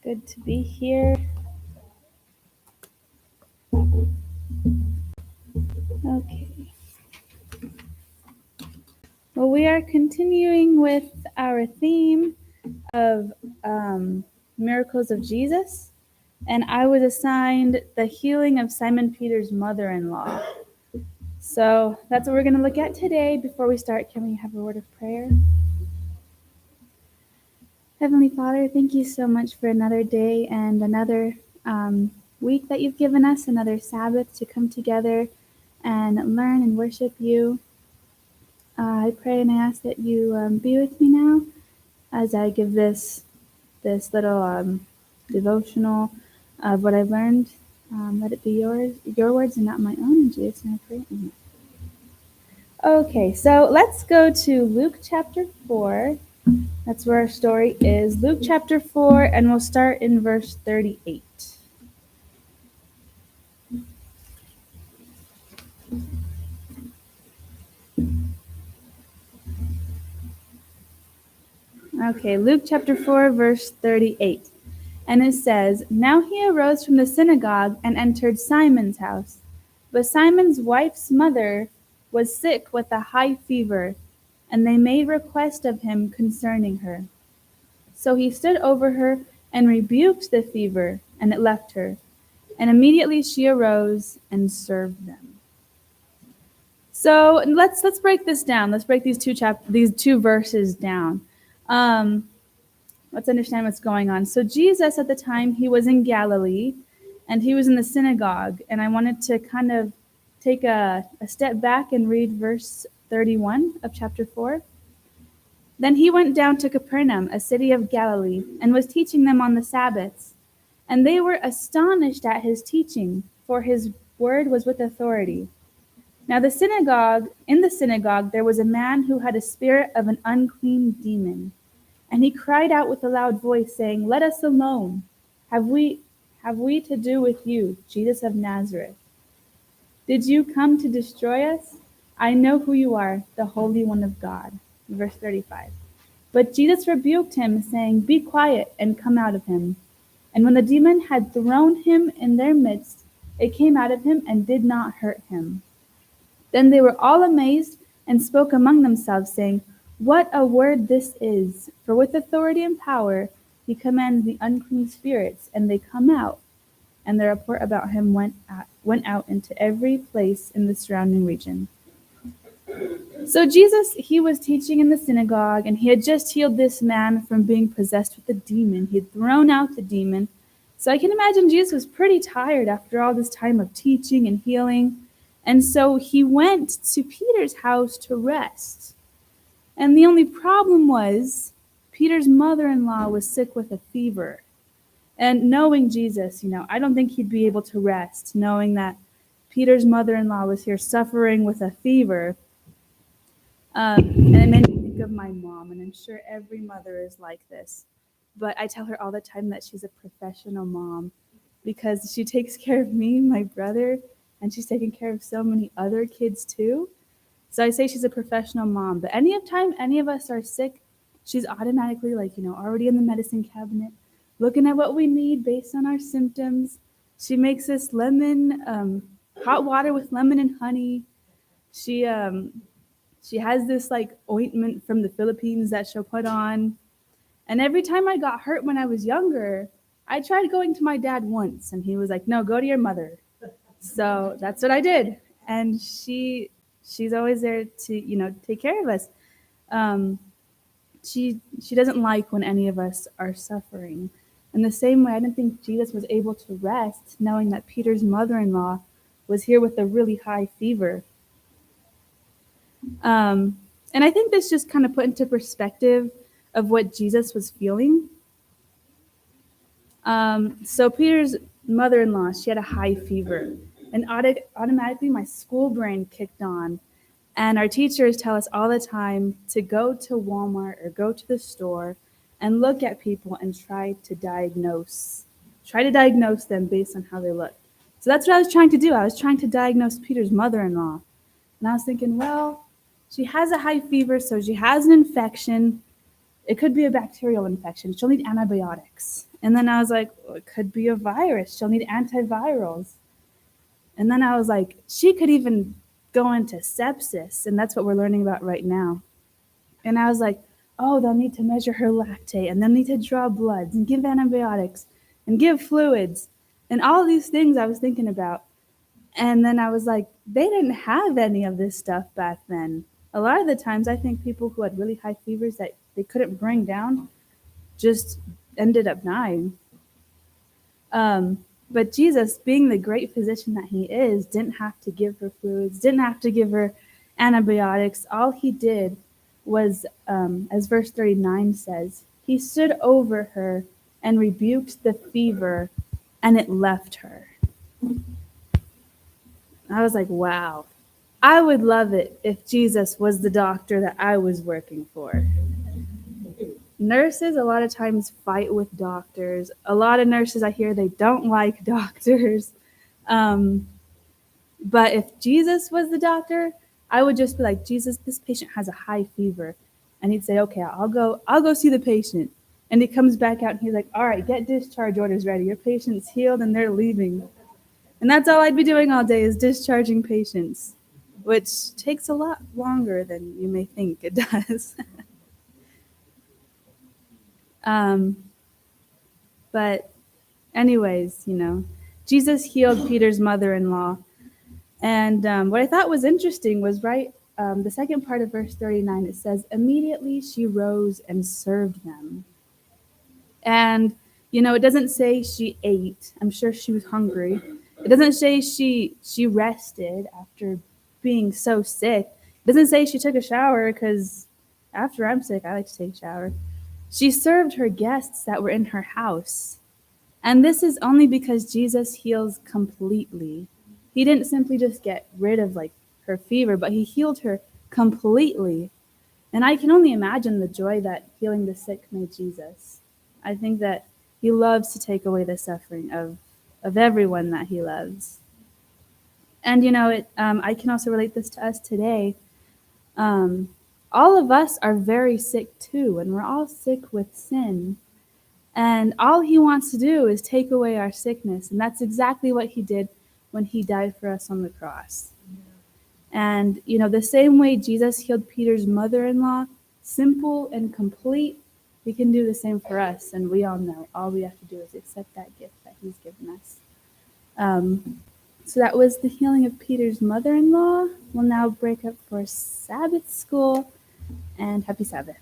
Good to be here. Okay. Well, we are continuing with our theme of miracles of Jesus, and I was assigned the healing of Simon Peter's mother-in-law. So that's what we're going to look at today. Before we start, can we have a word of prayer? Heavenly Father, thank you so much for another day and another week that you've given us, another Sabbath to come together and learn and worship you. I pray and I ask that you be with me now as I give this little devotional of what I've learned. Let it be your words and not my own. In Jesus' name I pray. Amen. Okay, so let's go to Luke chapter 4. That's where our story is. Luke chapter 4, and we'll start in verse 38. Okay, Luke chapter 4, verse 38. And it says, "Now he arose from the synagogue and entered Simon's house. But Simon's wife's mother was sick with a high fever, and they made request of him concerning her. So he stood over her and rebuked the fever, and it left her. And immediately she arose and served them." So let's break this down. Let's break these two verses down. Let's understand what's going on. So Jesus, at the time, he was in Galilee, and he was in the synagogue. And I wanted to kind of take a step back and read verse 31 of chapter 4. "Then he went down to Capernaum, a city of Galilee, and was teaching them on the Sabbaths. And they were astonished at his teaching, for his word was with authority. Now in the synagogue there was a man who had a spirit of an unclean demon. And he cried out with a loud voice, saying, 'Let us alone. Have we to do with you, Jesus of Nazareth? Did you come to destroy us? I know who you are, the Holy One of God.'" Verse 35. "But Jesus rebuked him, saying, 'Be quiet and come out of him.' And when the demon had thrown him in their midst, it came out of him and did not hurt him. Then they were all amazed and spoke among themselves, saying, 'What a word this is! For with authority and power he commands the unclean spirits, and they come out.' And the report about him went out into every place in the surrounding region." So Jesus, he was teaching in the synagogue, and he had just healed this man from being possessed with a demon. He had thrown out the demon. So I can imagine Jesus was pretty tired after all this time of teaching and healing. And so he went to Peter's house to rest. And the only problem was Peter's mother-in-law was sick with a fever. And knowing Jesus, I don't think he'd be able to rest, knowing that Peter's mother-in-law was here suffering with a fever. And it made me think of my mom, and I'm sure every mother is like this. But I tell her all the time that she's a professional mom because she takes care of me, my brother, and she's taking care of so many other kids too. So I say she's a professional mom. But anytime any of us are sick, she's automatically already in the medicine cabinet, looking at what we need based on our symptoms. She makes us hot water with lemon and honey. She has this ointment from the Philippines that she'll put on. And every time I got hurt when I was younger, I tried going to my dad once, and he was like, "No, go to your mother." So that's what I did. And she's always there to take care of us. She doesn't like when any of us are suffering. In the same way, I didn't think Jesus was able to rest knowing that Peter's mother-in-law was here with a really high fever. And I think this just kind of put into perspective of what Jesus was feeling. So Peter's mother-in-law, she had a high fever, and automatically my school brain kicked on. And our teachers tell us all the time to go to Walmart or go to the store and look at people and try to diagnose them based on how they look. So that's what I was trying to do. I was trying to diagnose Peter's mother-in-law. And I was thinking, well, she has a high fever, so she has an infection. It could be a bacterial infection. She'll need antibiotics. And then I was like, well, it could be a virus. She'll need antivirals. And then I was like, she could even go into sepsis. And that's what we're learning about right now. And I was like, oh, they'll need to measure her lactate and they'll need to draw bloods and give antibiotics and give fluids and all these things I was thinking about. And then I was like, they didn't have any of this stuff back then. A lot of the times, I think people who had really high fevers that they couldn't bring down just ended up dying. But Jesus, being the great physician that he is, didn't have to give her fluids, didn't have to give her antibiotics. All he did was, as verse 39 says, he stood over her and rebuked the fever, and it left her. I was like, wow. I would love it if Jesus was the doctor that I was working for. Nurses a lot of times fight with doctors. A lot of nurses I hear they don't like doctors. But if Jesus was the doctor, I would just be like, Jesus, this patient has a high fever. And he'd say, okay, I'll go see the patient. And he comes back out and he's like, all right, get discharge orders ready. Your patient's healed and they're leaving. And that's all I'd be doing all day is discharging patients, which takes a lot longer than you may think it does. But anyways, Jesus healed Peter's mother-in-law. And what I thought was interesting was the second part of verse 39, it says, immediately she rose and served them. And, it doesn't say she ate. I'm sure she was hungry. It doesn't say she rested after being so sick. It doesn't say she took a shower, because after I'm sick, I like to take a shower. She served her guests that were in her house. And this is only because Jesus heals completely. He didn't simply just get rid of her fever, but he healed her completely. And I can only imagine the joy that healing the sick made Jesus. I think that he loves to take away the suffering of everyone that he loves. And I can also relate this to us today. All of us are very sick too, and we're all sick with sin. And all he wants to do is take away our sickness. And that's exactly what he did when he died for us on the cross. And, the same way Jesus healed Peter's mother-in-law, simple and complete, he can do the same for us. And we all know all we have to do is accept that gift that he's given us. So that was the healing of Peter's mother-in-law. We'll now break up for Sabbath school, and happy Sabbath.